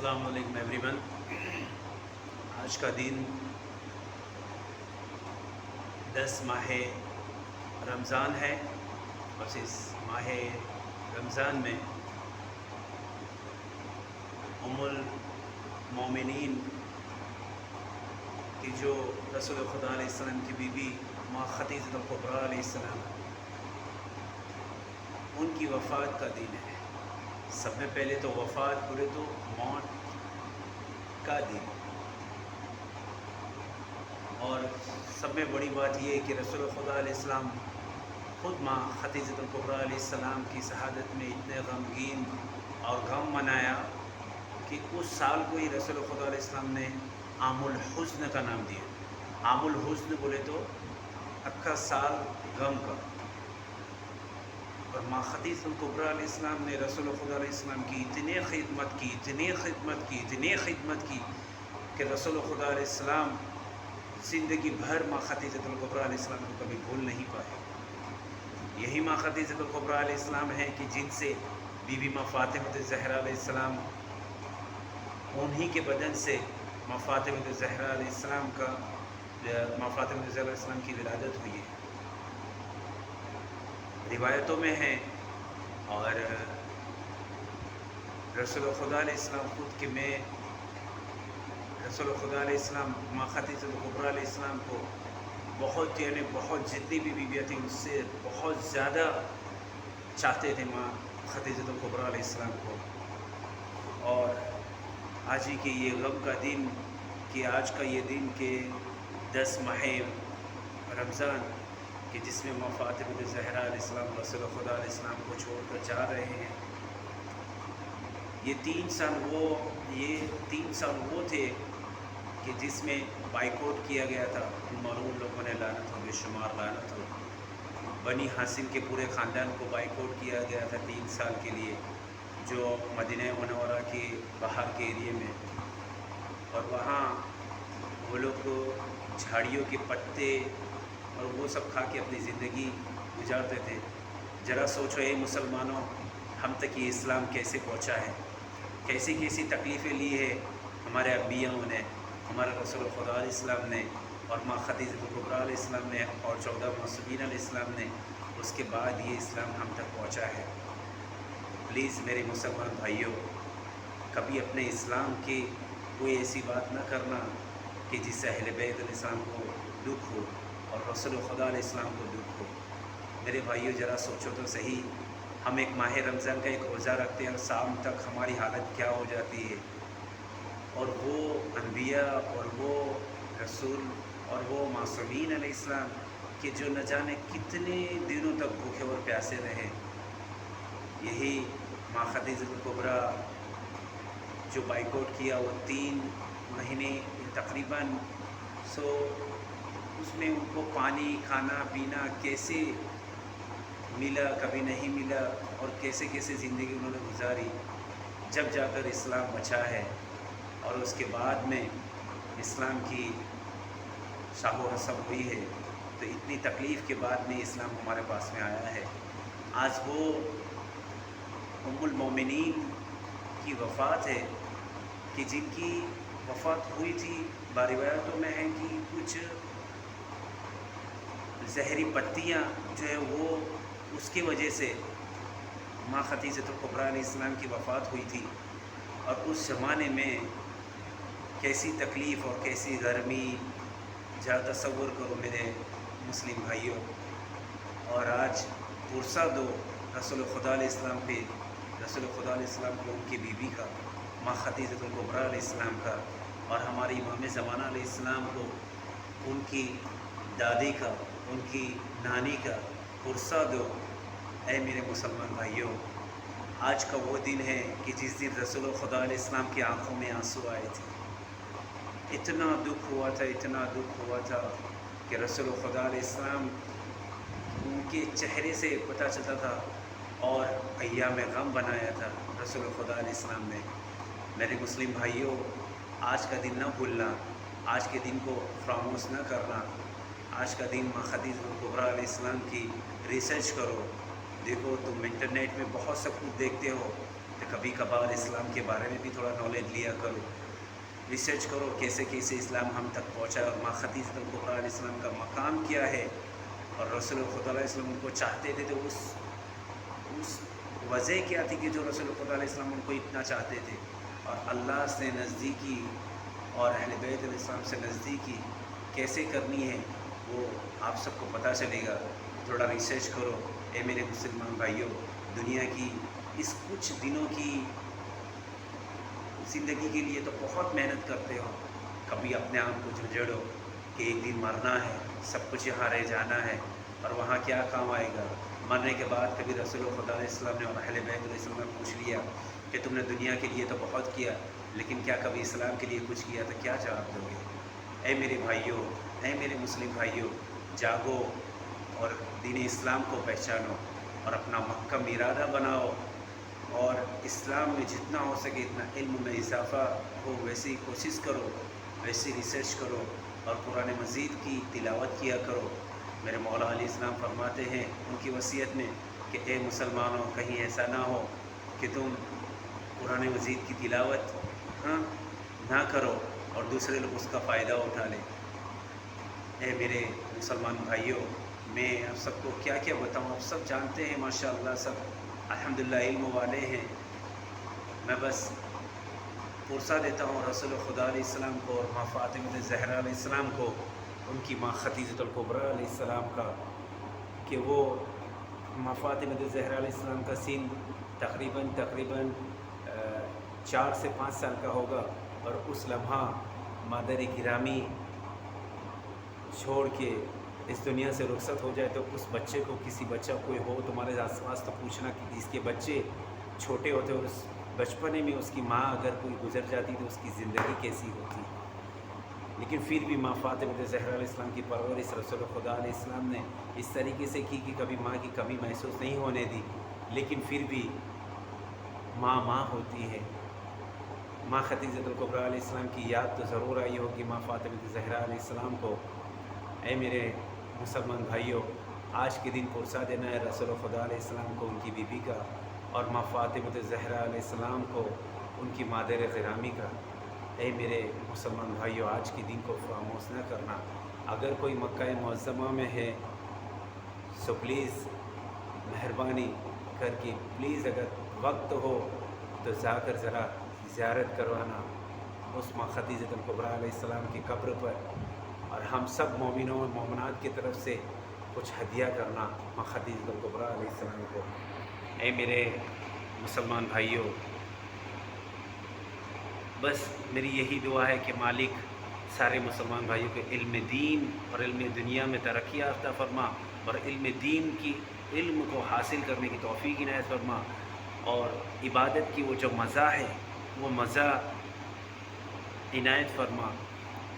السلام علیکم every one. آج کا دن 10 ماہ رمضان ہے، اور اس ماہ رمضان میں ام المومنین کی جو رسول خدا علیہ السلام کی بیوی ماں خدیجہ الکبریٰ علیہ السلام، ان کی وفات کا دن ہے۔ سب میں پہلے تو وفات بولے تو موت کا دن، اور سب میں بڑی بات یہ ہے کہ رسول خدا علیہ السلام خود ماں خدیجہ الکبریٰ علیہ السلام کی شہادت میں اتنے غمگین اور غم منایا کہ اس سال کو ہی رسول خدا علیہ السلام نے عام الحزن کا نام دیا۔ عام الحزن بولے تو اکھا سال غم کا، اور ماں خدیجہ الکبریٰ علیہ السلام نے رسول خدا علیہ السلام کی اتنی خدمت کی کہ رسول خدا علیہ السلام زندگی بھر ماں خدیجہ الکبریٰ علیہ السلام کو کبھی بھول نہیں پائے۔ یہی ماں خدیجہ الکبریٰ علیہ السلام ہیں کہ جن سے بی بی ماں فاطمہ الزہرا علیہ السلام، انہی کے بدن سے ماں فاطمہ الزہرا علیہ السلام کی ولادت ہوئی ہے، روایتوں میں ہے۔ اور رسول خدا علیہ السلام خود کہ میں رسول خدا علیہ السلام ماں خدیجہ الکبریٰ علیہ السلام کو بہت جتنی بھی بیویاں تھیں اس سے بہت زیادہ چاہتے تھے ماں خدیجہ الکبریٰ علیہ السلام کو۔ اور آج ہی کے یہ غم کا دن کہ آج کا یہ دن کہ 10 ماہ رمضان کہ جس میں ماں فاطمہ الزہرا علیہ السلام رسول خدا علیہ السلام کو چھوڑ کر جا رہے ہیں، یہ 3 سال وہ تھے کہ جس میں بائیکاٹ کیا گیا تھا۔ ان ملعون لوگوں نے لعنت ہو، بے شمار لعنت ہو، بنی ہاشم کے پورے خاندان کو بائیکاٹ کیا گیا تھا 3 سال کے لیے، جو مدینہ منورہ کے باہر کے ایریے میں، اور وہاں وہ لوگ جھاڑیوں کے پتے اور وہ سب کھا کے اپنی زندگی گزارتے تھے۔ ذرا سوچو اے مسلمانوں، ہم تک یہ اسلام کیسے پہنچا ہے، کیسی تکلیفیں لی ہے ہمارے انبیاء نے، ہمارے رسول خدا علیہ السلام نے، اور ماں خدیجہ الکبریٰ علیہ السلام نے، اور 14 معصومین علیہ السلام نے، اس کے بعد یہ اسلام ہم تک پہنچا ہے۔ پلیز میرے مسلمان بھائیوں، کبھی اپنے اسلام کی کوئی ایسی بات نہ کرنا کہ جس سے اہل بیت علیہ السلام کو دکھ ہو اور رسول خدا علیہ السلام کو دکھ ہو۔ میرے بھائیوں ذرا سوچو تو صحیح، ہم ایک ماہ رمضان کا ایک روزہ رکھتے ہیں اور شام تک ہماری حالت کیا ہو جاتی ہے، اور وہ انبیاء اور وہ رسول اور وہ معصومین علیہ السلام کہ جو نہ جانے کتنے دنوں تک بھوکے اور پیاسے رہے۔ یہی ماں خدیجہ الکبریٰ جو بائیکاٹ کیا وہ 3 مہینے تقریباً، اس میں ان کو پانی کھانا پینا کیسے ملا، کبھی نہیں ملا، اور کیسے زندگی انہوں نے گزاری، جب جا کر اسلام بچا ہے۔ اور اس کے بعد میں اسلام کی شاہ و رسم ہوئی ہے، تو اتنی تکلیف کے بعد میں اسلام ہمارے پاس میں آیا ہے۔ آج وہ ام المومنین کی وفات ہے کہ جن کی وفات ہوئی تھی، روایتوں میں ہے کہ کچھ زہری پتیاں جو ہے وہ اس کی وجہ سے ماں خدیجہ الکبریٰ علیہ السلام کی وفات ہوئی تھی۔ اور اس زمانے میں کیسی تکلیف اور کیسی گرمی، ذرا تصور کرو میرے مسلم بھائیوں۔ اور آج پرسہ دو رسول خدا علیہ السلام پہ، رسول خدا علیہ السلام کو ان کی بیوی کا، ماں خدیجہ الکبریٰ علیہ السلام کا، اور ہماری امام زمانہ علیہ السلام کو ان کی دادی کا، ان کی نانی کا پرسہ دو۔ اے میرے مسلمان بھائیوں، آج کا وہ دن ہے کہ جس دن رسول خدا علیہ السلام کی آنکھوں میں آنسو آئے تھے۔ اتنا دکھ ہوا تھا کہ رسول خدا علیہ السلام ان کے چہرے سے پتہ چلتا تھا، اور ایام غم بنایا تھا رسول خدا علیہ السلام نے۔ میرے مسلم بھائیوں، آج کا دن نہ بھولنا، آج کے دن کو فراموش نہ کرنا۔ آج کا دن ماں خدیجہ الکبریٰ علیہ السلام کی ریسرچ کرو، دیکھو تم انٹرنیٹ میں بہت سب کچھ دیکھتے ہو تو کبھی کبھار اسلام کے بارے میں بھی تھوڑا نالج لیا کرو، ریسرچ کرو کیسے کیسے اسلام ہم تک پہنچا اور ماں خدیجہ الکبریٰ علیہ السلام کا مقام کیا ہے، اور رسول خدا علیہ السلام ان کو چاہتے تھے تو اس وجہ کیا تھی کہ جو رسول خدا علیہ السلام ان کو اتنا چاہتے تھے، اور اللہ سے نزدیکی اور اہل بیت علیہ السلام سے نزدیکی کیسے کرنی ہے وہ آپ سب کو پتہ چلے گا۔ تھوڑا ریسرچ کرو اے میرے مسلمان بھائیوں، دنیا کی اس کچھ دنوں کی زندگی کے لیے تو بہت محنت کرتے ہو، کبھی اپنے آپ کو جھنجھوڑو کہ ایک دن مرنا ہے، سب کچھ یہاں رہ جانا ہے، اور وہاں کیا کام آئے گا؟ مرنے کے بعد کبھی رسول خدا علیہ السلام نے اور اہل بیت علیہ السلام نے پوچھ لیا کہ تم نے دنیا کے لیے تو بہت کیا لیکن کیا کبھی اسلام کے لیے کچھ کیا؟ تو کیا جواب دو گے؟ اے میرے بھائیوں، اے میرے مسلم بھائیوں، جاگو اور دین اسلام کو پہچانو اور اپنا محکم ارادہ بناؤ، اور اسلام میں جتنا ہو سکے اتنا علم میں اضافہ ہو ویسی کوشش کرو، ویسی ریسرچ کرو، اور قرآن مجید کی تلاوت کیا کرو۔ میرے مولا علیہ السلام فرماتے ہیں ان کی وصیت میں کہ اے مسلمانوں، کہیں ایسا نہ ہو کہ تم قرآن مجید کی تلاوت نہ کرو اور دوسرے لوگ اس کا فائدہ اٹھا لیں۔ اے میرے مسلمان بھائیوں، میں آپ سب کو کیا کیا بتاؤں، آپ سب جانتے ہیں ماشاءاللہ، سب الحمدللہ علم والے ہیں۔ میں بس پرسہ دیتا ہوں رسول خدا علیہ السلام کو اور ماں فاطمہ زہرا علیہ السلام کو، ان کی ماں خدیجہ الکبریٰ علیہ السلام کا، کہ وہ ماں فاطمہ زہرا علیہ السلام کا سن تقریباً 4 سے 5 سال کا ہوگا، اور اس لمحہ مادر گرامی چھوڑ کے اس دنیا سے رخصت ہو جائے تو اس بچے کو، کسی بچہ کوئی ہو تمہارے آس پاس تو پوچھنا کہ جس کے بچے چھوٹے ہوتے اور اس بچپنے میں اس کی ماں اگر کوئی گزر جاتی تو اس کی زندگی کیسی ہوتی۔ لیکن پھر بھی ماں فاطمہ زہرا علیہ السلام کی پرورش رسول خدا علیہ السلام نے اس طریقے سے کی کہ کبھی ماں کی کمی محسوس نہیں ہونے دی، لیکن پھر بھی ماں ہوتی ہے۔ ماں خدیجہ الکبریٰ علیہ السلام کی یاد تو ضرور آئی ہوگی ماں فاطمہ زہرا علیہ السلام کو۔ اے میرے مسلمان بھائیوں، آج کے دن پرسہ دینا ہے رسول خدا علیہ السلام کو ان کی بیوی کا، اور ماں فاطمہ زہرا علیہ السلام کو ان کی مادر گرامی کا۔ اے میرے مسلمان بھائیوں، آج کے دن کو فراموش نہ کرنا۔ اگر کوئی مکہ معظمہ میں ہے سو پلیز مہربانی کر کے پلیز اگر وقت ہو تو جا کر ذرا زیارت کروانا اس ماں خدیجہ الکبریٰ علیہ السلام کی قبر پر، اور ہم سب مومنوں اور مومنات کی طرف سے کچھ ہدیہ کرنا ماں خدیجہ الکبریٰ علیہ السلام کو۔ اے میرے مسلمان بھائیوں، بس میری یہی دعا ہے کہ مالک سارے مسلمان بھائیوں کے علم دین اور علم دنیا میں ترقی یافتہ فرما، اور علم کو حاصل کرنے کی توفیق عنایت فرما، اور عبادت کی وہ جو مزہ ہے وہ مزہ عنایت فرما۔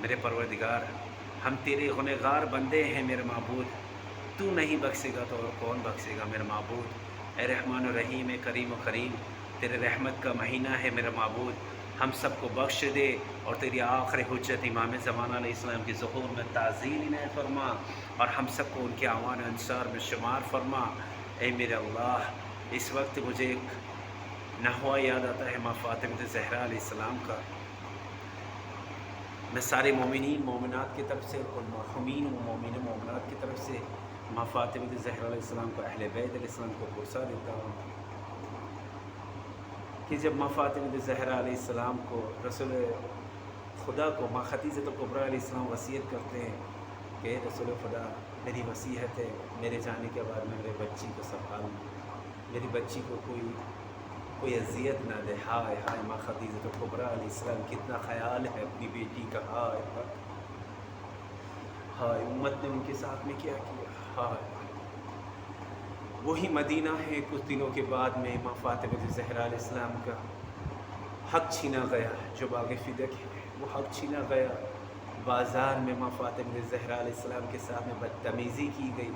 میرے پروردگار، ہم تیرے غنیگار بندے ہیں میرے معبود، تو نہیں بخشے گا تو اور کون بخشے گا میرے معبود۔ اے رحمان و رحیم، اے کریم و کریم، تیرے رحمت کا مہینہ ہے میرے معبود، ہم سب کو بخش دے اور تیری آخر حجت امام زمانہ علیہ السلام کی ظہور میں تعظیم عنایت فرما، اور ہم سب کو ان کے اعوان انصار میں شمار فرما۔ اے میرے اللہ، اس وقت مجھے ایک نحوہ یاد آتا ہے ماں فاطمہ زہرا علیہ السلام کا۔ میں سارے مومنین مومنات کی طرف سے اور مرحومین و مومنات کی طرف سے ماں فاطمہ زہرا علیہ السلام کو، اہل بیت علیہ السلام کو پرسہ دیتا ہوں کہ جب ماں فاطمہ زہرا علیہ السلام کو رسول خدا کو ماں خدیجہ الکبریٰ علیہ السلام وصیت کرتے ہیں کہ رسول خدا، میری وصیت ہے میرے جانے کے بعد میں میرے بچی کو سنبھال لوں، میری بچی کو کوئی اذیت نہ دے۔ ہائے ہائے، ماں خدیجہ الکبریٰ علیہ السلام کتنا خیال ہے اپنی بیٹی کا۔ ہائے ہائے، امت نے ان کے ساتھ میں کیا کیا۔ ہائے، وہی مدینہ ہے کچھ دنوں کے بعد میں ماں فاطمہ زہرا علیہ السلام کا حق چھینا گیا، جو باغ فدق ہے وہ حق چھینا گیا۔ بازار میں ماں فاطمہ زہرا علیہ السلام کے ساتھ میں بدتمیزی کی گئی۔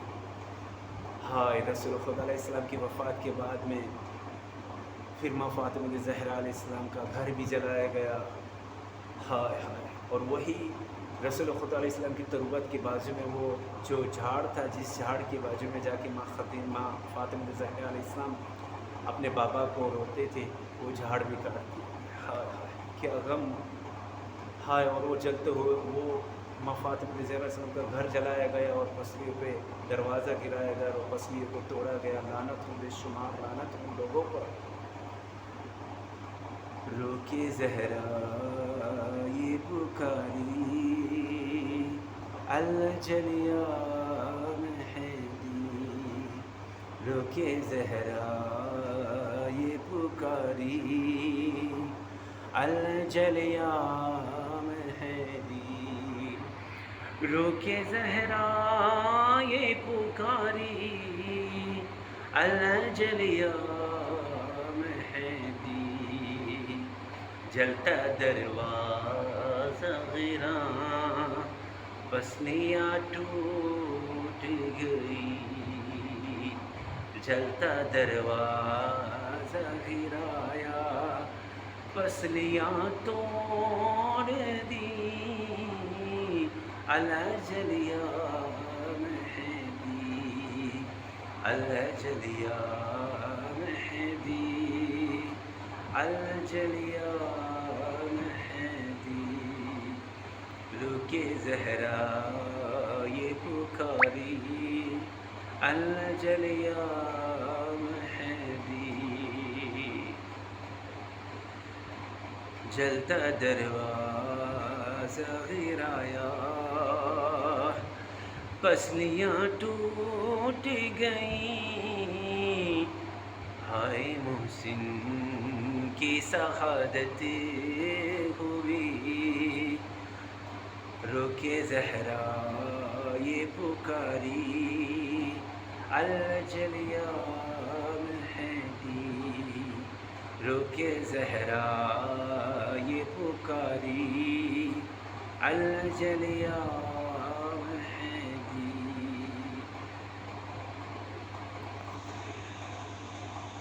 ہائے، رسول خدا علیہ السلام کی وفات کے بعد میں پھر ماں فاطمہ زہرا علیہ السلام کا گھر بھی جلایا گیا۔ ہائے ہائے، اور وہی رسول خدا علیہ السلام کی تربت کے بازو میں وہ جو جھاڑ تھا، جس جھاڑ کے بازو میں جا کے ماں فاطمہ زہرا علیہ السلام اپنے بابا کو روتے تھے وہ جھاڑ بھی کاٹ دیا گیا۔ ہائے ہائے کیا غم، ہائے! اور وہ جلتے ہوئے وہ مفات ابن زیب علیہ السلام کا گھر جلایا گیا اور پسلیوں پہ دروازہ گرایا گیا اور پسلیوں کو توڑا گیا۔ لعنت ہوں بے شمار، لعنت ہوں لوگوں پر۔ رو کے زہرا یہ پکاری، الجلیا مہدی، رو کے زہرا یہ پکاری، الجلیا مہدی، رو کے زہرا یہ پکاری، الجلیا مہدی، جلتا دروازہ غراں، پسلیاں ٹوٹ گئی، جلتا دروازہ گرایا، پسلیاں توڑ دی، الجلیا مہدی، الجلیا مہدی، الجلیا مہدی، رو کے زہرا یہ پکاری، الجلیا مہدی، جلتا دروازہ گرایا، پسلیاں ٹوٹ گئیں، ہائے محسن کی شہادت ہوئی، رو کے زہرا یہ پکاری، الجلیا مہدی، رو کے زہرا یہ پکاری، الجلیا